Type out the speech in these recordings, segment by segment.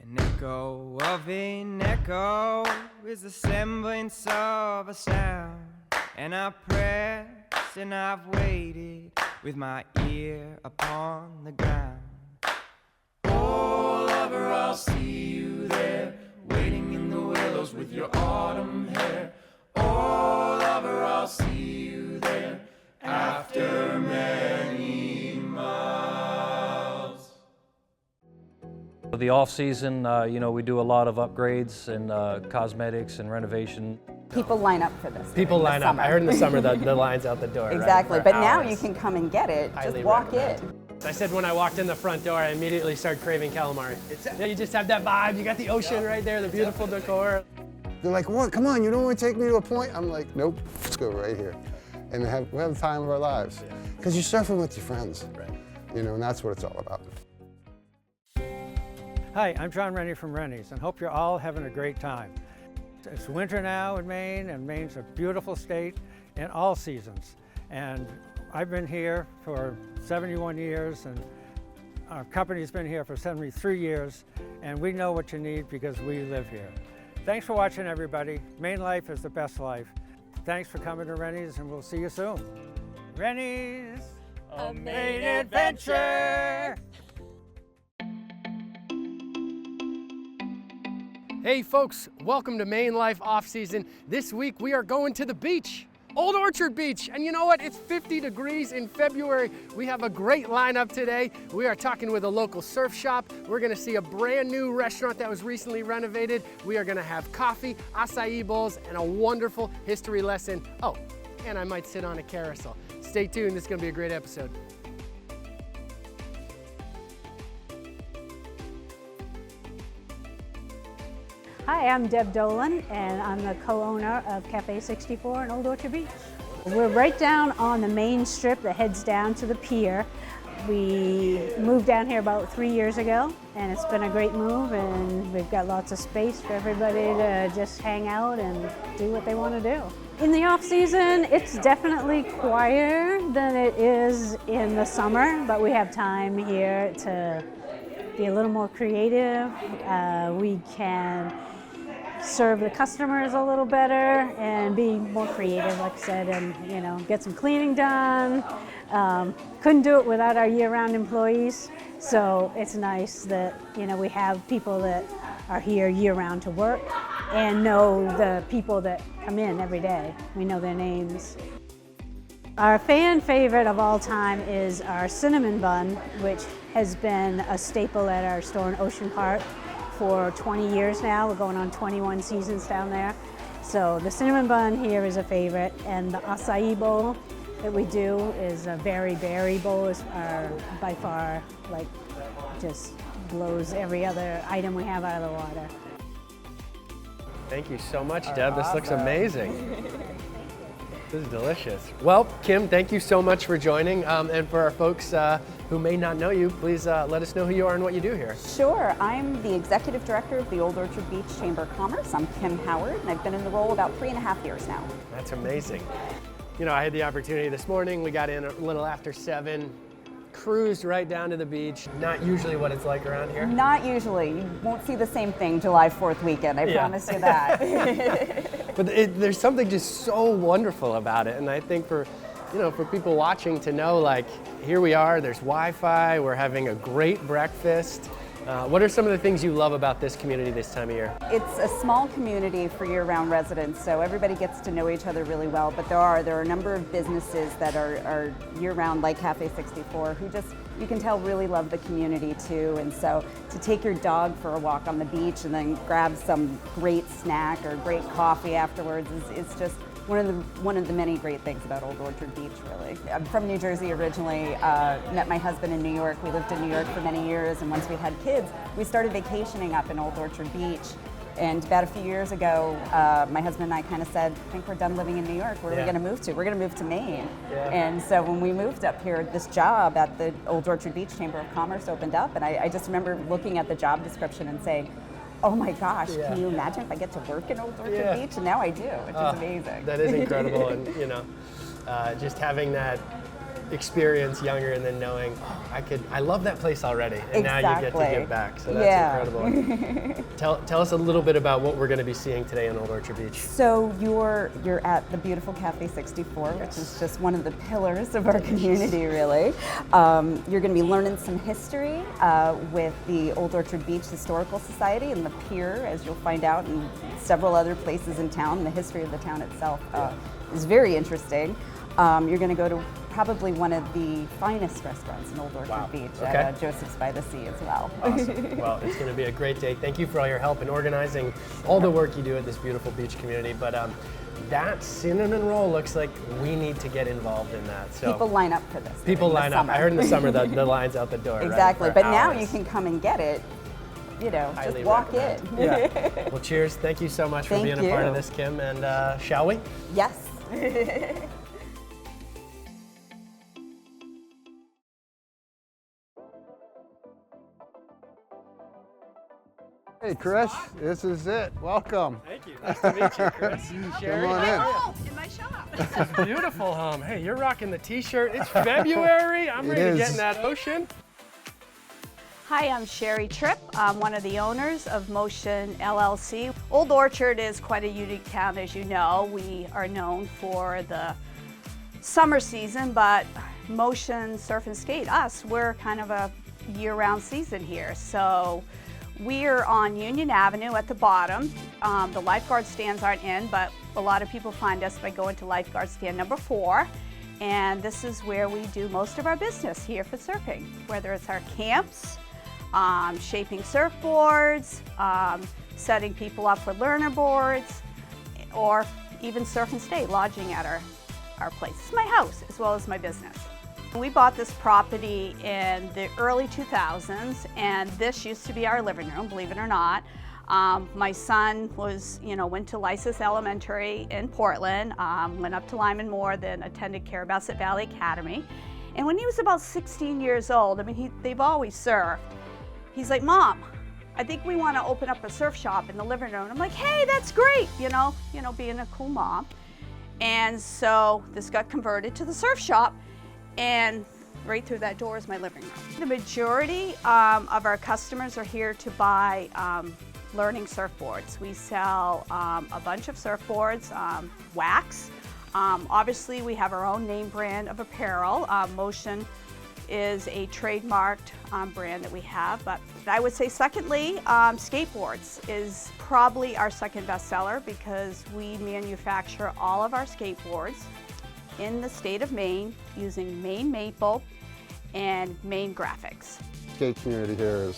An echo of an echo is the semblance of a sound. And I pressed and I've waited with my ear upon the ground. Oh, lover, I'll see you there, waiting in the willows with your autumn hair. Oh, lover, I'll see you there after many miles. The off-season, we do a lot of upgrades and cosmetics and renovation. People line up for this. People line up. I heard in the summer the lines out the door. Exactly, right, but hours. now you can come and get it. Highly Just walk recommend. in. I said when I walked in the front door, I immediately started craving calamari. You just have that vibe. You got the ocean right there, the beautiful decor. They're like, what? Come on, you don't want to take me to a point? I'm like, nope, let's go right here. And we have the time of our lives. Because you're surfing with your friends. Right. And that's what it's all about. Hi, I'm John Rennie from Rennie's, and hope you're all having a great time. It's winter now in Maine, and Maine's a beautiful state in all seasons. And I've been here for 71 years, and our company's been here for 73 years, and we know what you need because we live here. Thanks for watching, everybody. MaineLife is the best life. Thanks for coming to Rennie's, and we'll see you soon. Rennie's, a Maine adventure! Hey folks, welcome to MaineLife Off-Season. This week we are going to the beach, Old Orchard Beach. And you know what? It's 50 degrees in February. We have a great lineup today. We are talking with a local surf shop. We're gonna see a brand new restaurant that was recently renovated. We are gonna have coffee, acai bowls, and a wonderful history lesson. Oh, and I might sit on a carousel. Stay tuned, this is gonna be a great episode. Hi, I'm Deb Dolan, and I'm the co-owner of Cafe 64 in Old Orchard Beach. We're right down on the main strip that heads down to the pier. We moved down here about 3 years ago, and it's been a great move, and we've got lots of space for everybody to just hang out and do what they want to do. In the off season, it's definitely quieter than it is in the summer, but we have time here to be a little more creative. We can serve the customers a little better and be more creative, like I said, and get some cleaning done. Couldn't do it without our year-round employees, so it's nice that we have people that are here year-round to work and know the people that come in every day. We know their names. Our fan favorite of all time is our cinnamon bun, which has been a staple at our store in Ocean Park for 20 years now. We're going on 21 seasons down there. So the cinnamon bun here is a favorite, and the acai bowl that we do is a berry bowl is by far just blows every other item we have out of the water. Thank you so much, Deb. This looks amazing. This is delicious. Well, Kim, thank you so much for joining. And for our folks who may not know you, please let us know who you are and what you do here. Sure, I'm the executive director of the Old Orchard Beach Chamber of Commerce. I'm Kim Howard, and I've been in the role about 3.5 years now. That's amazing. I had the opportunity this morning. We got in a little after 7, cruised right down to the beach. Not usually what it's like around here. Not usually. You won't see the same thing July 4th weekend, I promise you that. But there's something just so wonderful about it, and I think for people watching to know, here we are, there's Wi-Fi, we're having a great breakfast. What are some of the things you love about this community this time of year? It's a small community for year-round residents, so everybody gets to know each other really well, but there are a number of businesses that are year-round, like Cafe 64, who just, you can tell, really love the community too. And so to take your dog for a walk on the beach and then grab some great snack or great coffee afterwards is just one of the many great things about Old Orchard Beach, really. I'm from New Jersey originally, met my husband in New York. We lived in New York for many years, and once we had kids, we started vacationing up in Old Orchard Beach. And about a few years ago, my husband and I kind of said, I think we're done living in New York. Where are we going to move to? We're going to move to Maine. Yeah. And so when we moved up here, this job at the Old Orchard Beach Chamber of Commerce opened up, and I just remember looking at the job description and saying, oh my gosh, can you imagine if I get to work in Old Orchard Beach? And now I do, which is amazing. That is incredible, and just having that experience younger and then knowing, oh, I love that place already, and now you get to give back. So that's incredible. Tell us a little bit about what we're going to be seeing today on Old Orchard Beach. So you're at the beautiful Cafe 64, which is just one of the pillars of our community, really. You're going to be learning some history with the Old Orchard Beach Historical Society and the pier, as you'll find out, and several other places in town. The history of the town itself is very interesting. You're going to go to probably one of the finest restaurants in Old Orchard Beach, at Joseph's by the Sea as well. Awesome. Well, it's going to be a great day. Thank you for all your help in organizing all the work you do at this beautiful beach community. But that cinnamon roll looks like we need to get involved in that. So people line up for this. People line up. I heard in the summer that the line's out the door. Exactly, right, but hours. now you can come and get it. You know, Highly just walk recommend. in. Yeah. Well, cheers. Thank you so much for being a part of this, Kim. And shall we? Yes. Hey Chris, this is it. Welcome. Thank you. Nice to meet you, Chris. Sherry, Come on in. In my shop. This is beautiful, Hey, you're rocking the t-shirt. It's February. I'm ready to get in that ocean. Hi, I'm Sherry Tripp. I'm one of the owners of Motion LLC. Old Orchard is quite a unique town, as you know. We are known for the summer season, but Motion Surf and Skate, we're kind of a year-round season here. So we're on Union Avenue at the bottom. The lifeguard stands aren't in, but a lot of people find us by going to lifeguard stand number 4. And this is where we do most of our business here for surfing, whether it's our camps, shaping surfboards, setting people up for learner boards, or even surf and stay, lodging at our place. It's my house as well as my business. We bought this property in the early 2000s, and this used to be our living room, believe it or not. My son went to Lysis Elementary in Portland, went up to Lyman Moore, then attended Carabasset Valley Academy. And when he was about 16 years old, they've always surfed. He's like, Mom, I think we want to open up a surf shop in the living room. And I'm like, hey, that's great, being a cool mom. And so this got converted to the surf shop, and right through that door is my living room. The majority of our customers are here to buy learning surfboards. We sell a bunch of surfboards, wax. Obviously, we have our own name brand of apparel. Motion is a trademarked brand that we have, but I would say secondly, skateboards is probably our second bestseller because we manufacture all of our skateboards in the state of Maine using Maine maple and Maine graphics. Skate community here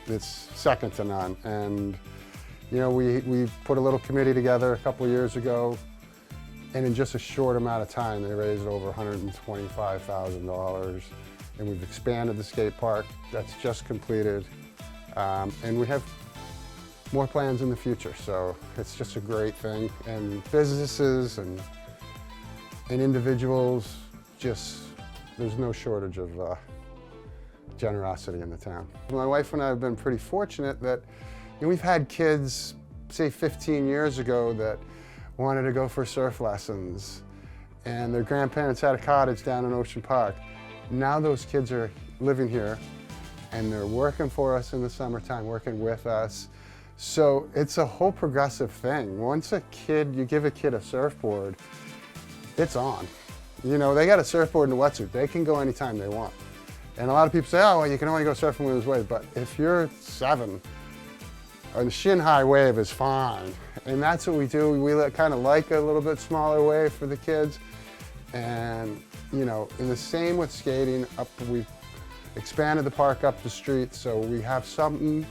it's second to none, and we put a little committee together a couple years ago, and in just a short amount of time they raised over $125,000, and we've expanded the skate park that's just completed, and we have more plans in the future, so it's just a great thing. And businesses and individuals, there's no shortage of generosity in the town. My wife and I have been pretty fortunate that we've had kids, say 15 years ago, that wanted to go for surf lessons, and their grandparents had a cottage down in Ocean Park. Now those kids are living here, and they're working for us in the summertime, working with us. So it's a whole progressive thing. Once you give a kid a surfboard, it's on. They got a surfboard and a wetsuit. They can go anytime they want. And a lot of people say, oh, well, you can only go surfing with his wave. But if you're 7, a shin-high wave is fine. And that's what we do. We kind of like a little bit smaller wave for the kids. And, in the same with skating, we've expanded the park up the street. So we have something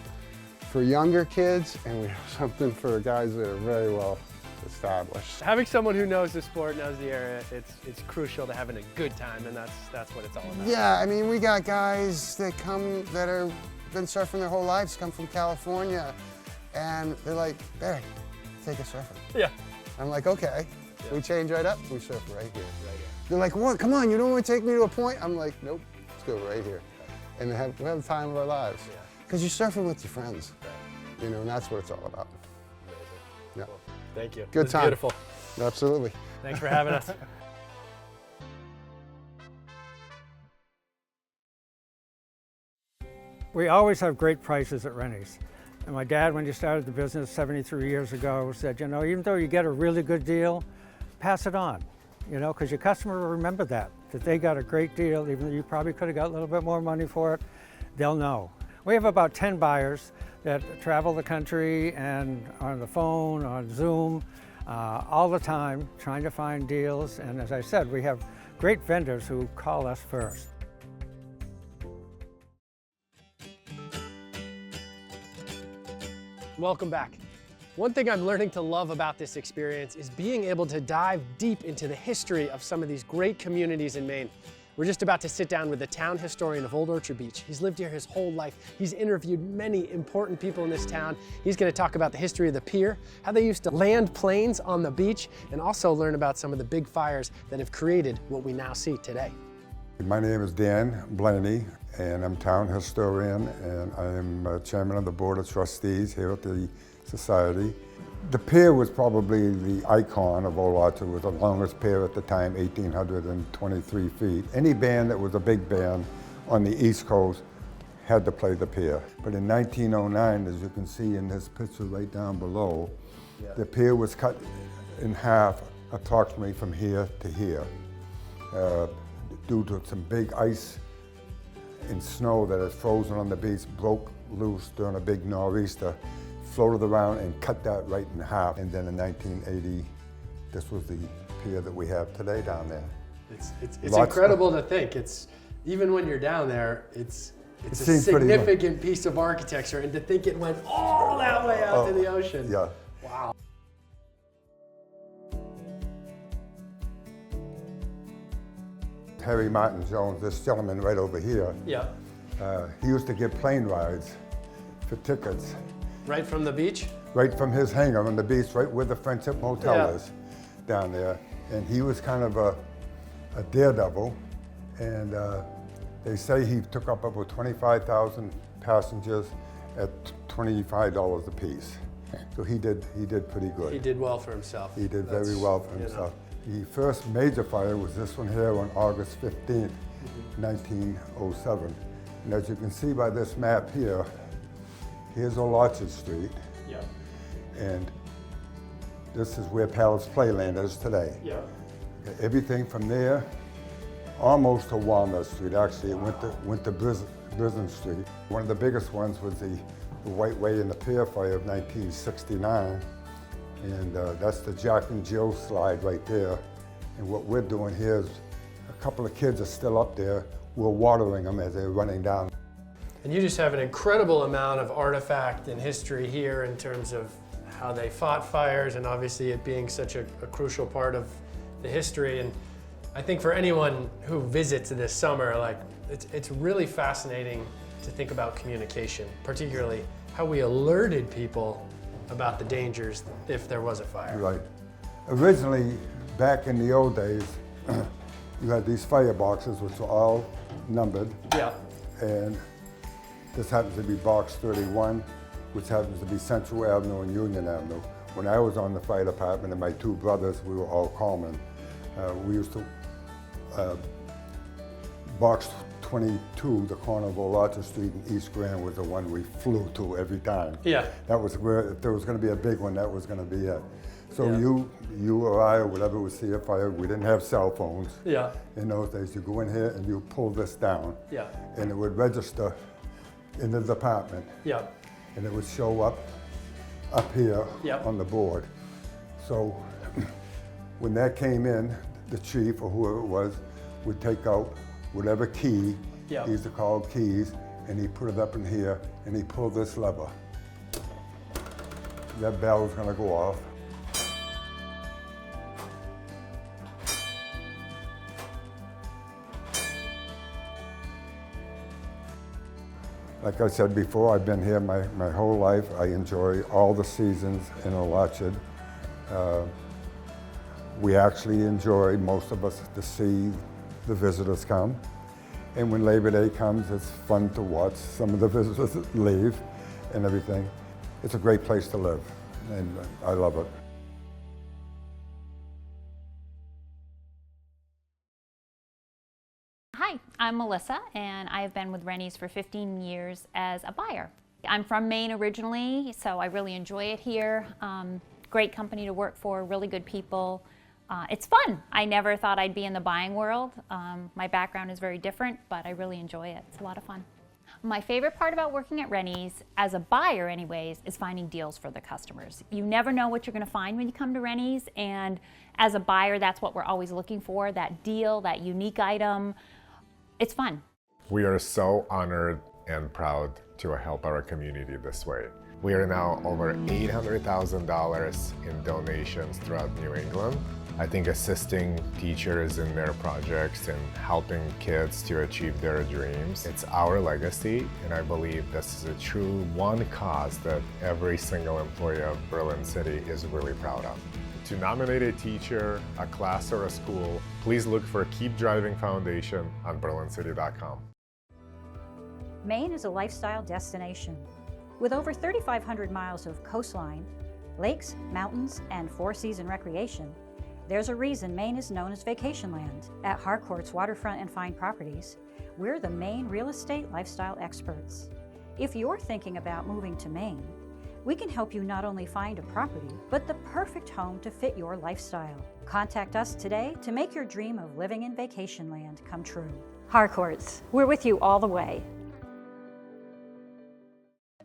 for younger kids, and we have something for guys that are very well established. Having someone who knows the sport, knows the area, it's crucial to having a good time, and that's what it's all about. Yeah, we got guys that come that have been surfing their whole lives, come from California, and they're like, Barry, take us surfing. Yeah. I'm like, okay. Yeah. We change right up, we surf right here. They're like, what? Come on, you don't want to take me to a point? I'm like, nope, let's go right here. And we have the time of our lives. Because you're surfing with your friends. Right. And that's what it's all about. Amazing. Yeah. Cool. Thank you. Good time. Beautiful. Absolutely. Thanks for having us. We always have great prices at Rennie's. And my dad, when he started the business 73 years ago, said, you know, even though you get a really good deal, pass it on, you know, because your customer will remember that they got a great deal, even though you probably could have got a little bit more money for it, they'll know. We have about 10 buyers that travel the country and on the phone, on Zoom, all the time, trying to find deals. And as I said, we have great vendors who call us first. Welcome back. One thing I'm learning to love about this experience is being able to dive deep into the history of some of these great communities in Maine. We're just about to sit down with the town historian of Old Orchard Beach. He's lived here his whole life. He's interviewed many important people in this town. He's going to talk about the history of the pier, how they used to land planes on the beach, and also learn about some of the big fires that have created what we now see today. My name is Dan Blaney, and I'm town historian, and I am chairman of the board of trustees here at the society. The pier was probably the icon of Old Orchard. It was the longest pier at the time, 1,823 feet. Any band that was a big band on the East Coast had to play the pier. But in 1909, as you can see in this picture right down below, the pier was cut in half approximately from here to here due to some big ice and snow that had frozen on the beach, broke loose during a big nor'easter, floated around and cut that right in half. And then in 1980, this was the pier that we have today down there. It's incredible to think. It's even when you're down there, it's a significant piece of architecture, and to think it went all that way out to the ocean. Yeah. Wow. Harry Martin Jones, this gentleman right over here, Yeah. he used to give plane rides for tickets. Right from the beach? Right from his hangar on the beach, right where the Friendship Motel is down there. And he was kind of a daredevil. And they say he took up over 25,000 passengers at $25 a piece. So he did pretty good. He did well for himself. He did very well for himself. The first major fire was this one here on August 15th, 1907. And as you can see by this map here, here's Old Orchard Street. Yeah. And this is where Palace Playland is today. Yeah. Okay, everything from there, almost to Walnut Street. Actually, it went to Brisbane Street. One of the biggest ones was the White Way in the Pier Fire of 1969. And that's the Jack and Jill slide right there. And what we're doing here is a couple of kids are still up there. We're watering them as they're running down. And you just have an incredible amount of artifact and history here in terms of how they fought fires, and obviously it being such a crucial part of the history. And I think for anyone who visits this summer, like it's really fascinating to think about communication, particularly how we alerted people about the dangers if there was a fire. Right. Originally, back in the old days, you had these fire boxes which were all numbered. Yeah. And this happens to be box 31, which happens to be Central Avenue and Union Avenue. When I was on the fire department and my two brothers, we were all corpsmen. We used to, box 22, the corner of Old Orchard Street and East Grand was the one we flew to every time. Yeah. That was where, if there was gonna be a big one, that was gonna be it. So Yeah. you or I or whatever would see a fire, we didn't have cell phones. Yeah. In those days, you go in here and you pull this down. Yeah. And it would register in the department. Yeah. And it would show up here Yep. on the board. So when that came in, the chief or whoever it was would take out whatever key, Yep. these are called keys, and he put it up in here and he pulled this lever. That bell was gonna go off. Like I said before, I've been here my whole life. I enjoy all the seasons in Old Orchard. We actually enjoy, most of us, to see the visitors come. And when Labor Day comes, it's fun to watch some of the visitors leave and everything. It's a great place to live, and I love it. Hi, I'm Melissa, and I've been with Rennie's for 15 years as a buyer. I'm from Maine originally, so I really enjoy it here. Great company to work for, really good people. It's fun. I never thought I'd be in the buying world. My background is very different, but I really enjoy it. It's a lot of fun. My favorite part about working at Rennie's, as a buyer anyways, is finding deals for the customers. You never know what you're going to find when you come to Rennie's, and as a buyer, that's what we're always looking for, that deal, that unique item. It's fun. We are so honored and proud to help our community this way. We are now over $800,000 in donations throughout New England. I think assisting teachers in their projects and helping kids to achieve their dreams, it's our legacy, and I believe this is a true one cause that every single employee of Berlin City is really proud of. To nominate a teacher, a class, or a school, please look for Keep Driving Foundation on berlincity.com. Maine is a lifestyle destination. With over 3,500 miles of coastline, lakes, mountains, and four-season recreation, there's a reason Maine is known as Vacation Land. At Harcourt's Waterfront and Fine Properties, we're the Maine real estate lifestyle experts. If you're thinking about moving to Maine, we can help you not only find a property, but the perfect home to fit your lifestyle. Contact us today to make your dream of living in Vacation Land come true. Harcourt's, we're with you all the way.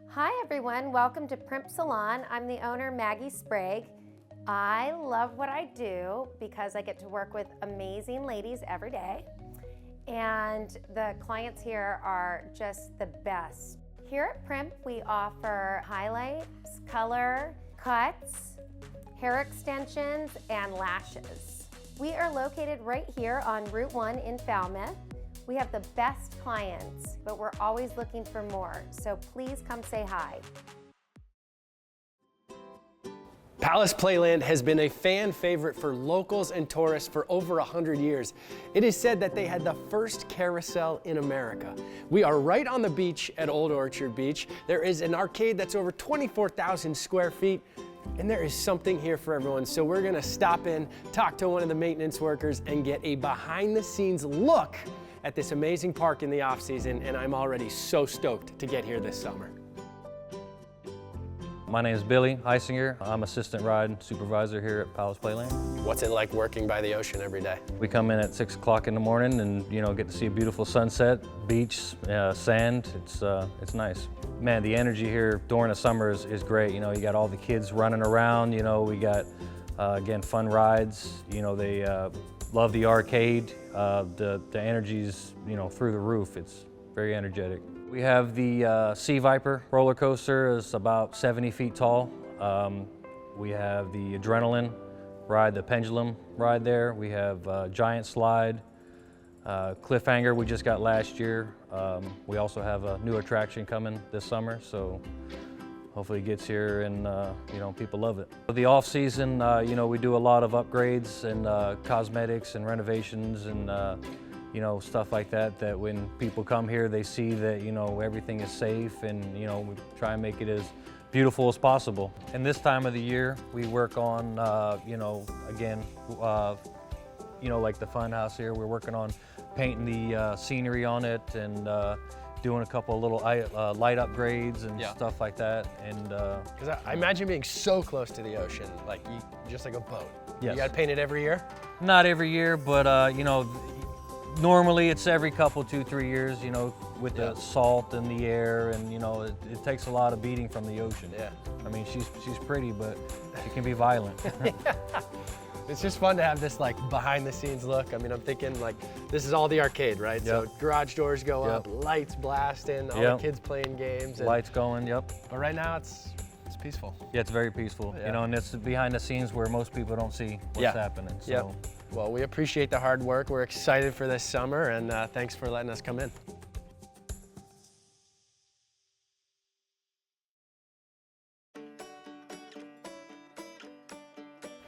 Hi everyone, welcome to Primp Salon. I'm the owner, Maggie Sprague. I love what I do because I get to work with amazing ladies every day, and the clients here are just the best. Here at Primp, we offer highlights, color, cuts, hair extensions, and lashes. We are located right here on Route 1 in Falmouth. We have the best clients, but we're always looking for more, so please come say hi. Palace Playland has been a fan favorite for locals and tourists for over 100 years. It is said that they had the first carousel in America. We are right on the beach at Old Orchard Beach. There is an arcade that's over 24,000 square feet, and there is something here for everyone. So we're gonna stop in, talk to one of the maintenance workers, and get a behind-the-scenes look at this amazing park in the off-season, and I'm already so stoked to get here this summer. My name is Billy Heisinger. I'm assistant ride supervisor here at Palace Playland. What's it like working by the ocean every day? We come in at 6 o'clock in the morning and get to see a beautiful sunset, beach, sand. It's nice. Man, the energy here during the summer is great. You got all the kids running around. We got again fun rides. They love the arcade. The energy's through the roof. It's very energetic. We have the Sea Viper roller coaster. It's about 70 feet tall. We have the Adrenaline ride, the pendulum ride there. We have Giant Slide, Cliffhanger we just got last year. We also have a new attraction coming this summer, so hopefully it gets here and people love it. For the off season, we do a lot of upgrades and cosmetics and renovations and stuff like that, that when people come here, they see that, everything is safe and, we try and make it as beautiful as possible. And this time of the year, we work on, again, like the fun house here, we're working on painting the scenery on it and doing a couple of little light upgrades and stuff like that. And because I imagine being so close to the ocean, just like a boat. Yes. You got to paint it every year? Not every year, but normally it's every couple, 2-3 years, with the salt in the air, and it takes a lot of beating from the ocean. Yeah. I mean, she's pretty, but she can be violent. It's just fun to have this behind the scenes look. I mean, I'm thinking this is all the arcade, right? Yep. So garage doors go up, lights blasting, all the kids playing games. And, lights going, But right now it's peaceful. Yeah, it's very peaceful. Yeah. And it's behind the scenes where most people don't see what's happening. So. Yep. Well, we appreciate the hard work. We're excited for this summer, and thanks for letting us come in.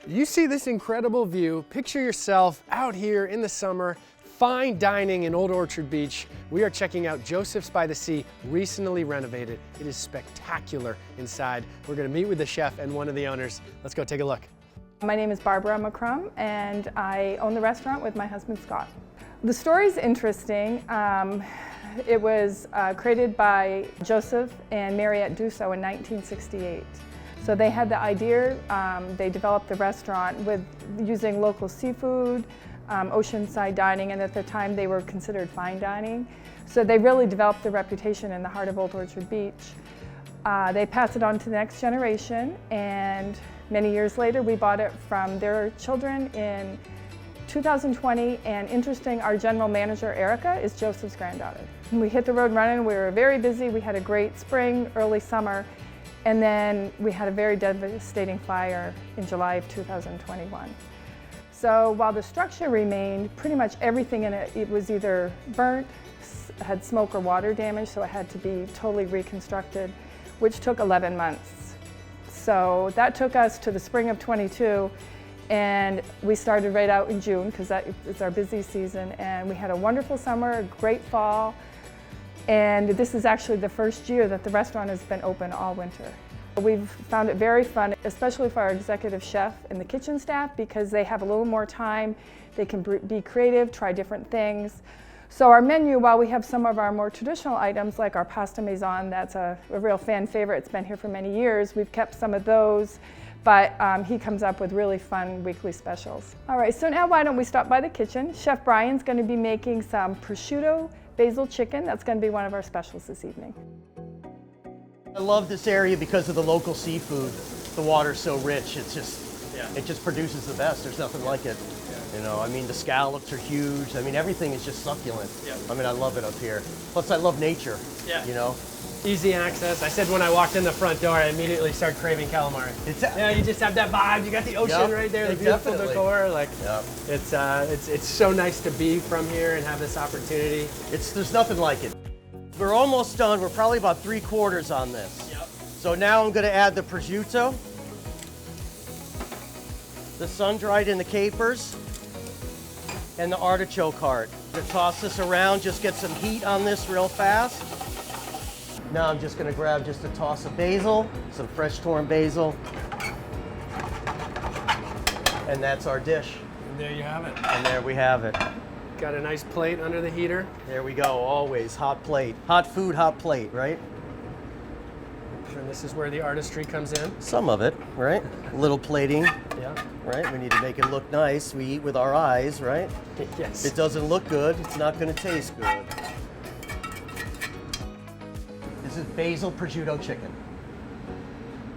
You see this incredible view. Picture yourself out here in the summer, fine dining in Old Orchard Beach. We are checking out Joseph's by the Sea, recently renovated. It is spectacular inside. We're gonna meet with the chef and one of the owners. Let's go take a look. My name is Barbara McCrum, and I own the restaurant with my husband Scott. The story's interesting. It was created by Joseph and Mariette Dussault in 1968. So they had the idea, they developed the restaurant with using local seafood, oceanside dining, and at the time they were considered fine dining. So they really developed the reputation in the heart of Old Orchard Beach. They passed it on to the next generation, and many years later we bought it from their children in 2020, and interesting, our general manager, Erica, is Joseph's granddaughter. We hit the road running, we were very busy, we had a great spring, early summer, and then we had a very devastating fire in July of 2021. So while the structure remained, pretty much everything in it was either burnt, had smoke or water damage, so it had to be totally reconstructed, which took 11 months. So that took us to the spring of 22, and we started right out in June because that is our busy season, and we had a wonderful summer, a great fall, and this is actually the first year that the restaurant has been open all winter. We've found it very fun, especially for our executive chef and the kitchen staff, because they have a little more time, they can be creative, try different things. So our menu, while we have some of our more traditional items like our pasta maison, that's a real fan favorite, it's been here for many years, we've kept some of those, but he comes up with really fun weekly specials. All right, so now why don't we stop by the kitchen. Chef Brian's going to be making some prosciutto basil chicken. That's going to be one of our specials this evening. I love this area because of the local seafood. The water's so rich, it just produces the best. There's nothing like it. You know, I mean, the scallops are huge. I mean, everything is just succulent. I mean, I love it up here. Plus, I love nature, you know. Easy access. I said when I walked in the front door, I immediately started craving calamari. Yeah, you just have that vibe. You got the ocean right there, the beautiful decor. Like, it's so nice to be from here and have this opportunity. There's nothing like it. We're almost done. We're probably about 3/4 on this. So now I'm going to add the prosciutto, the sun-dried and the capers, and the artichoke heart. I'm going to toss this around, just get some heat on this real fast. Now I'm just going to grab just a toss of basil, some fresh torn basil, and that's our dish. And there you have it. And there we have it. Got a nice plate under the heater. There we go, always hot plate. Hot food, hot plate, right? And this is where the artistry comes in. Some of it, right? A little plating. Yeah. Right, we need to make it look nice. We eat with our eyes, right? Yes. If it doesn't look good, it's not going to taste good. This is basil prosciutto chicken.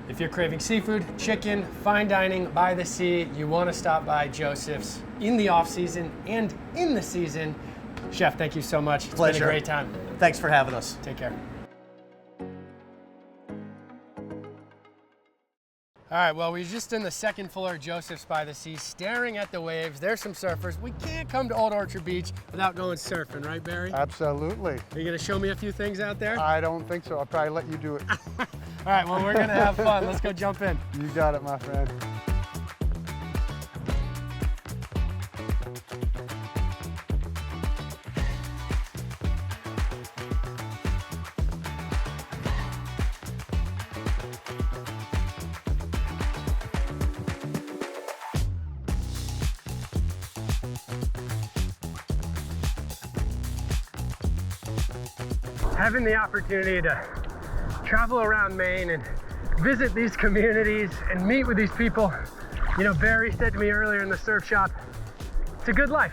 If you're craving seafood, chicken, fine dining by the sea, you want to stop by Joseph's in the off season and in the season. Chef, thank you so much. It's Pleasure. been a great time. Thanks for having us. Take care. All right, well, we're just in the second floor of Joseph's by the sea, staring at the waves. There's some surfers. We can't come to Old Orchard Beach without going surfing, right, Barry? Absolutely. Are you gonna show me a few things out there? I don't think so. I'll probably let you do it. All right, well, we're gonna have fun. Let's go jump in. You got it, my friend. Having the opportunity to travel around Maine and visit these communities and meet with these people. You know, Barry said to me earlier in the surf shop, it's a good life.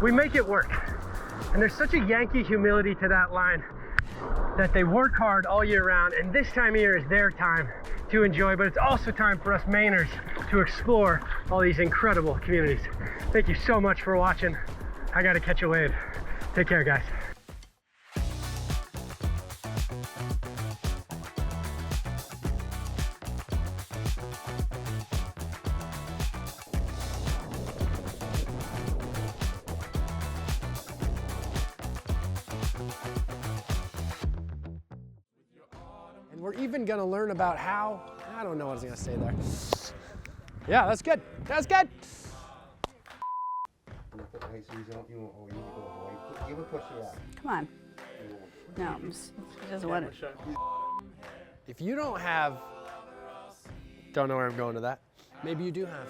We make it work. And there's such a Yankee humility to that line that they work hard all year round, and this time of year is their time to enjoy, but it's also time for us Mainers to explore all these incredible communities. Thank you so much for watching. I gotta catch a wave. Take care, guys. And we're even gonna learn about how, I don't know what I was gonna say there. Yeah, that's good. That's good. Come on. No, he doesn't want it. If you don't know where I'm going to that, maybe you do have.